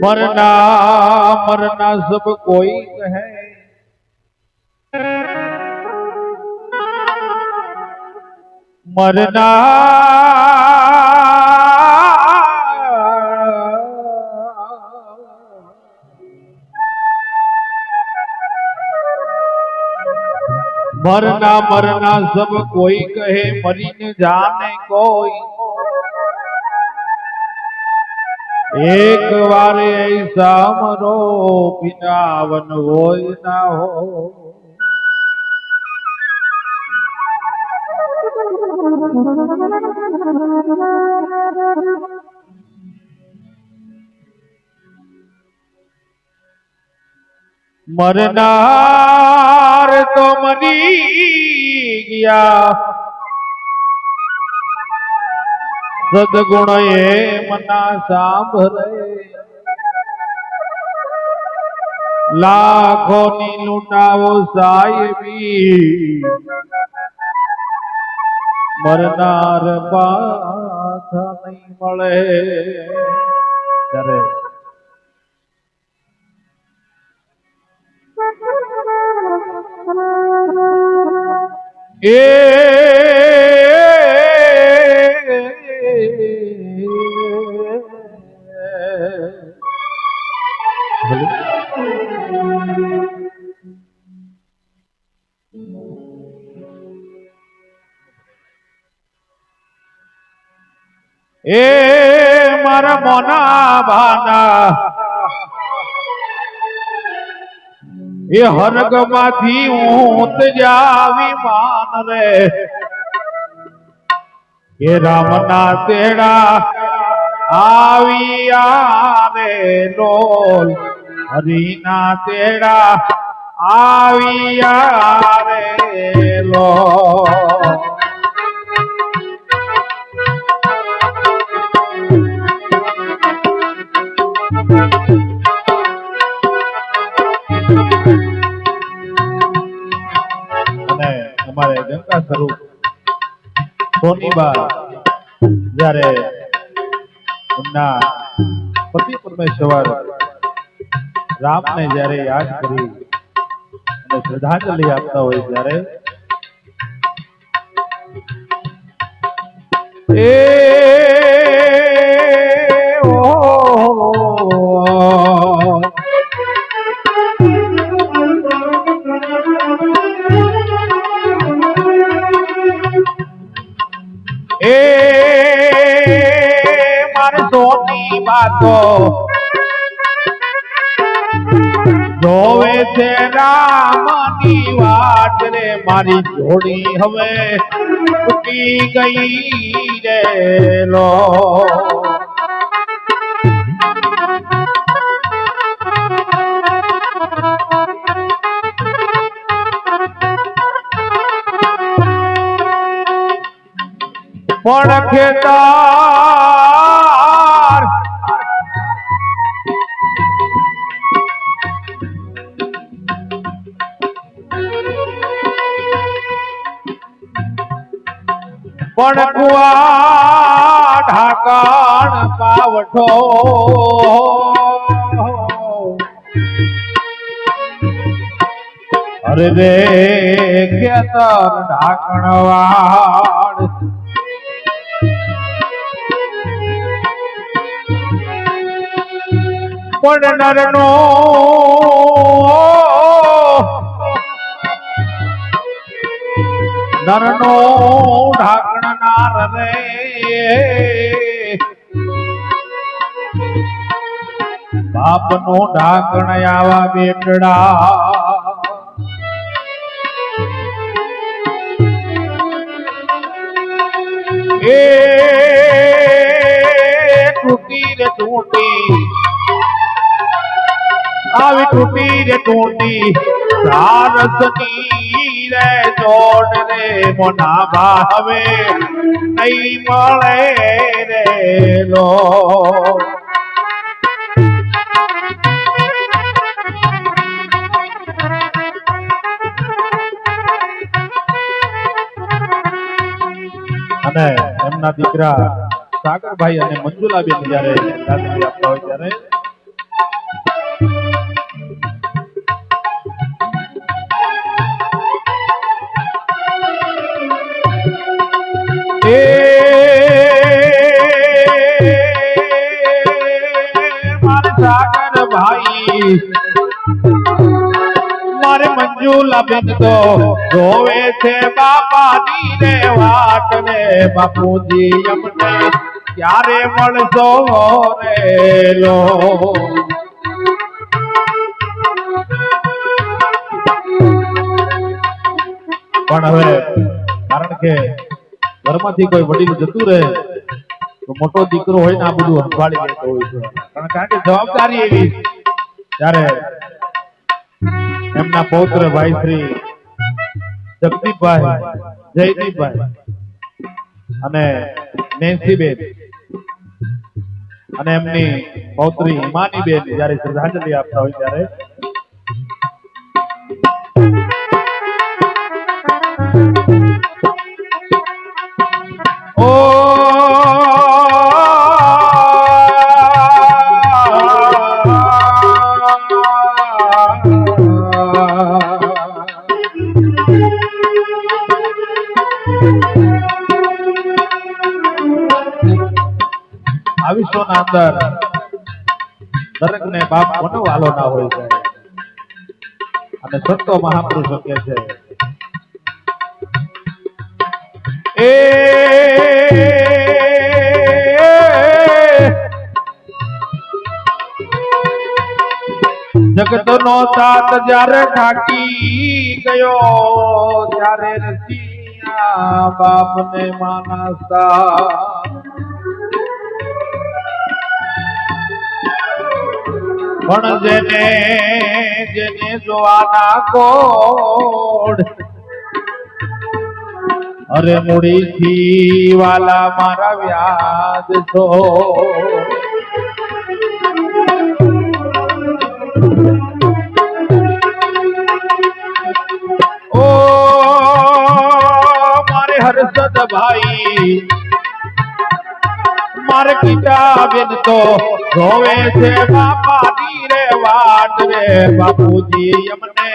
मरना मरना सब कोई कहे, मरना मरना मरना सब कोई कहे, मरी न जाने कोई। एक बार ऐसा मरो बिना वन हो ना हो। मरनार तो मरी गया, सदगुण ये मना सांभरे। लाखों नी लूटावो साहेबी, मरनार पाछा नहीं मळे। ए मारा मोना भाना ये हरग माथी ऊत जावी मान रे। ये रामना तेड़ा आविया रे लोल, हरीना तेड़ा आविया रे लोल। गंगा स्वरूप सोनीबा जયારે એમના પતિ પરમેશ્વર રામને જયારે યાદ કરી અને શ્રદ્ધાંજલિ આપતા હોય ત્યારે मारे सोनी बातो जोवे थे रामनी वाट रे। मारी जोड़ी हवे टूटी गई रे लो। पण खेतार पण कुआ ढाकण पावठो अरे रे खेतर ढाकण वाड़ पण नरनो नरनो ढाकण नार रे। बाप नो ढाकण आवा बेटड़ा ए टूटी रे टूटी आवी टूटी रे टूटी सारसनी रे जोड़ रे मोना भावे नहीं मळे रे लो। અને એમના દીકરા સાગરભાઈ અને મંજુલાબેન જ્યારે શ્રદ્ધાંજલિ આપતા હોય ત્યારે મારે સાગરભાઈ મારે મંજુલાબેન તો જોવે છે બાપાની રે વાટ ને બાપુજી અમને ક્યારે મળશો રેલો પણ હવે કારણ કે ઘરમાંથી કોઈ વડીલ જતું રહે તો મોટો દીકરો હોય ને આ બધું સંભાળી લેતો હોય છે કારણ કે જવાબદારી એવી ત્યારે એમના પૌત્ર ભાઈ શ્રી જગદીપભાઈ જયદીપભાઈ અને નેન્સીબેન અને એમની પૌત્રી હિમાનીબેન જ્યારે શ્રદ્ધાંજલિ આપતા હોય ત્યારે આ વિશ્વના અંદર દરેક ને બાપ કોનો વાલો ના હોય છે અને સંતો મહાપુરુષો કહે છે એ જગત નો સાથ જ્યારે થાકી ગયો ત્યારે રસિયા બાપ ને માનસા પણ જેને જેને જોવાના કોડ અરે મૂડી થી વાલા મારા વ્યાજ છો ઓ મારે હર્ષદ ભાઈ મારે કિતાબેન તો જોવે છે બાપાની રે વાટ રે બાપુજી અમને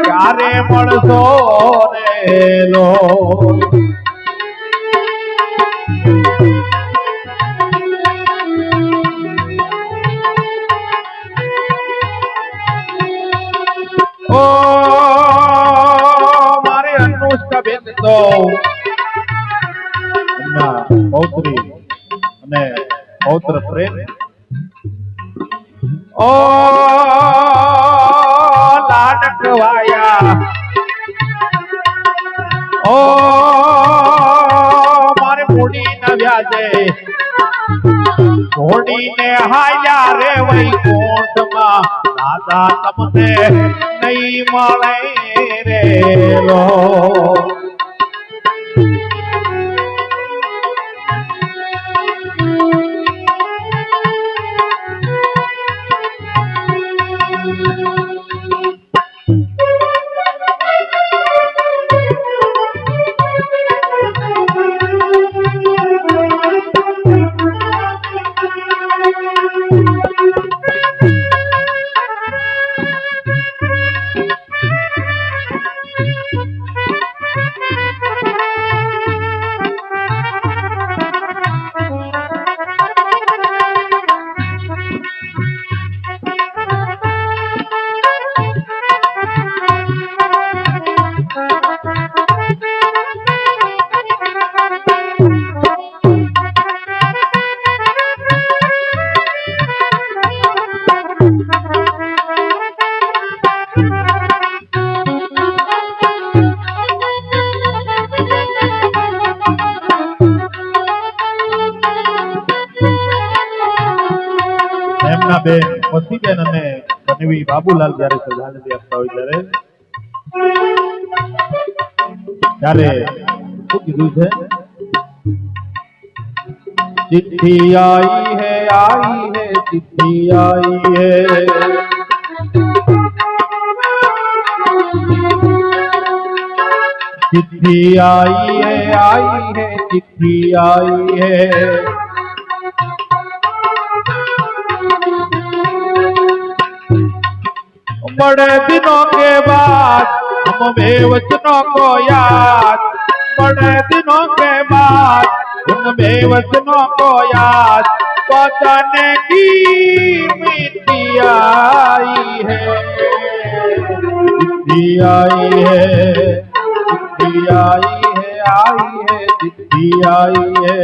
ક્યારે મળશો રેલો ઓ મારે અનુષ્કાબેન તો એમના પૌત્રી અને પૌત્ર પ્રેમ ઓ લાડકવાયા ઓ મારે મૂડી ન વ્યાજે ઘોડીને હાયા રે વૈકુંઠમાં દાદા તમને નહીં મળે રેલો એમના બેન મસીબેન અને બનેવી બાબુલાલ જ્યારે શ્રદ્ધાંજલિ આપતા હોય ત્યારે શું કીધું છે चिट्ठी आई है चिट्ठी आई है चिट्ठी आई है चिट्ठी आई है बड़े दिनों के बाद हम बेवचनों को याद, बड़े दिनों के बाद उन बेवचनों को याद पकाने की मिट्टी आई है, चिट्ठी आई है, चिट्ठी आई है, चिट्ठी आई है।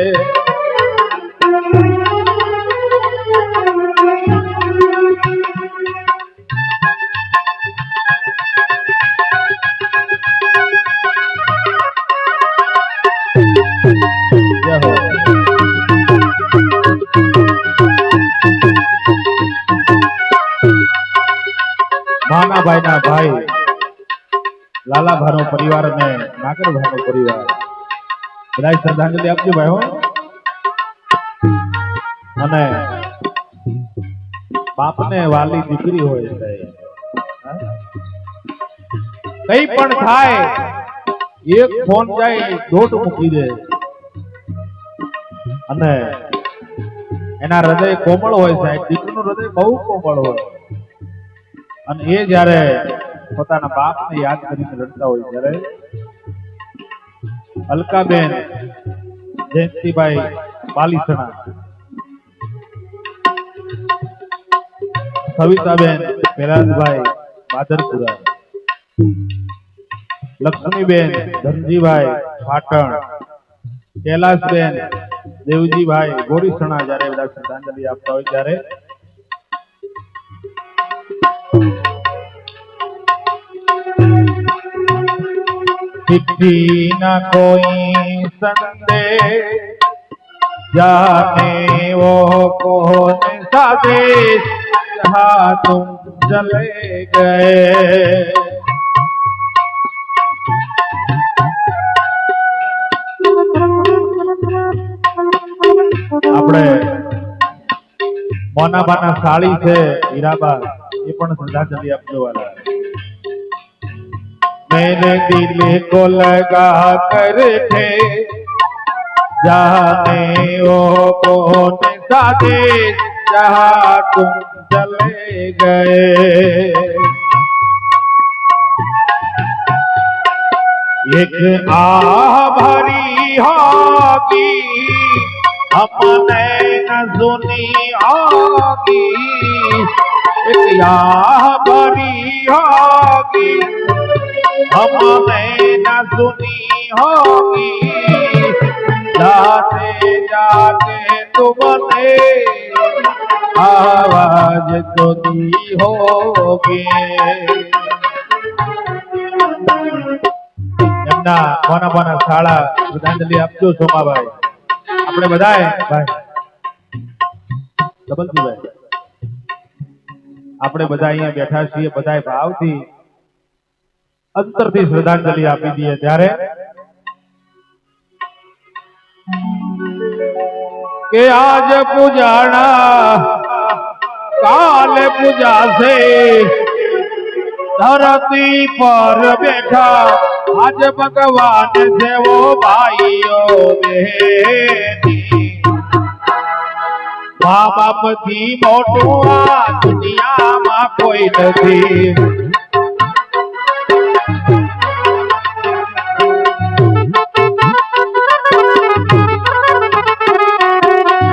माना भाई ना भाई लाला भानो परिवार ने नागर भानो परिवार बधाई श्रद्धांजलि आपજો ભાઈ હો। અને બાપને વાલી દીકરી હોય છે, કઈ પણ થાય એક ફોન જાય દોટ મૂકી દે અને એના હૃદય કોમળ હોય છે, દીકરીનું હૃદય બહુ કોમળ હોય અને એ જ્યારે પોતાના બાપને યાદ કરીને રડતા હોય ત્યારે અલકાબેન જયંતિભાઈ બાલીસણા, સવિતાબેન પેરાજભાઈ બાદરપુરા, લક્ષ્મીબેન ધનજીભાઈ પાટણ, कैलाशबेन देवजी भाई गोरीसणा जયારે બધા શ્રદ્ધાંજલિ આપતા હોય ત્યારે चिट्ठी न कोई संदेश जाने वो कौन सा देश जहाँ तुम चले गए। આપણે મોનાબાના સાળી છે હીરાબા, એ પણ શ્રદ્ધાંજલિ આપજો વાલા। मैंने दिल को लगा कर थे जाने वो कौन सा देश जहाँ तुम चले गए। एक आह भरी होगी हमने न सुनी होगी, एक आह भरी होगी हमने न सुनी होगी, जाते जाते तुमने आवाज तो दी होगी। એમના મોના શાળા શ્રદ્ધાંજલિ આપજો સોમાભાઈ। આપણે બધાએ ભાઈ ધબલજીભાઈ આપણે બધા અહીંયા બેઠા છીએ, બધાએ ભાવથી અંતરથી શ્રદ્ધાંજલિ આપી દઈએ ત્યારે કે આજ પૂજાણા કાલ પૂજા से धरती पर बैठा आज भगवान से वो भाइयों बहनी माँ बाप थी मोटू आ दुनिया में कोई नहीं।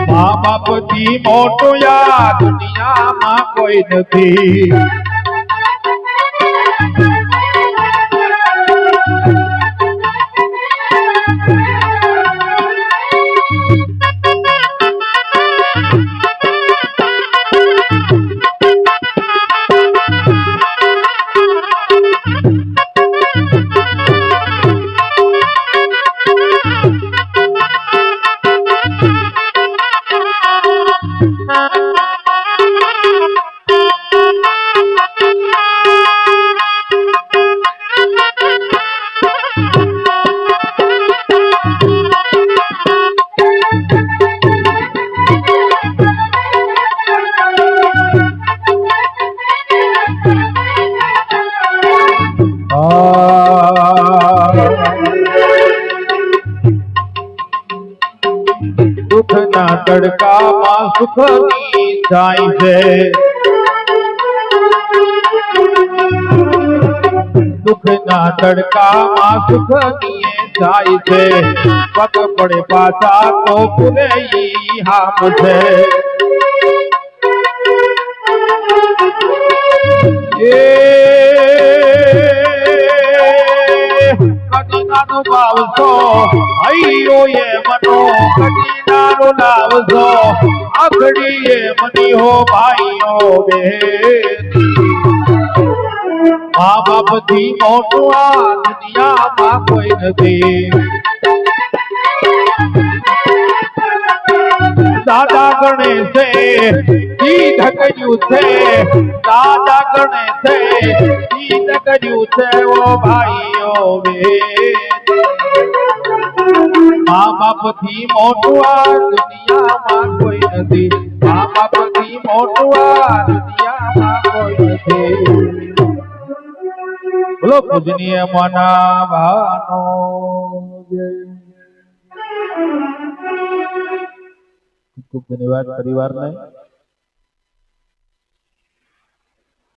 माँ बाप थी मोटू या दुनिया में कोई नहीं। दुखना तड़का मां सुखनी छाई से દુઃખના તડકામાં સુખની જાય છે પગ પડે પાછા તો પૂરે ઈ હામ છે કદીનાનો ભાવસો અયો એ મનો કદીનાનો લાવસો આખડી એ મની હો ભાઈઓ બે મા બાપ થી મોટું આ દુનિયામાં કોઈ નથી દાદા ગણેશે ગીત કર્યું છે દાદા ગણેશે ગીત કર્યું છે ઓ ભાઈઓ બે મા બાપ થી મોટું આ દુનિયામાં કોઈ નથી મા બાપ થી મોટું આ દુનિયામાં કોઈ નથી બોલો પૂજનીય મનાવાનો જય ખૂબ ધન્યવાદ પરિવારને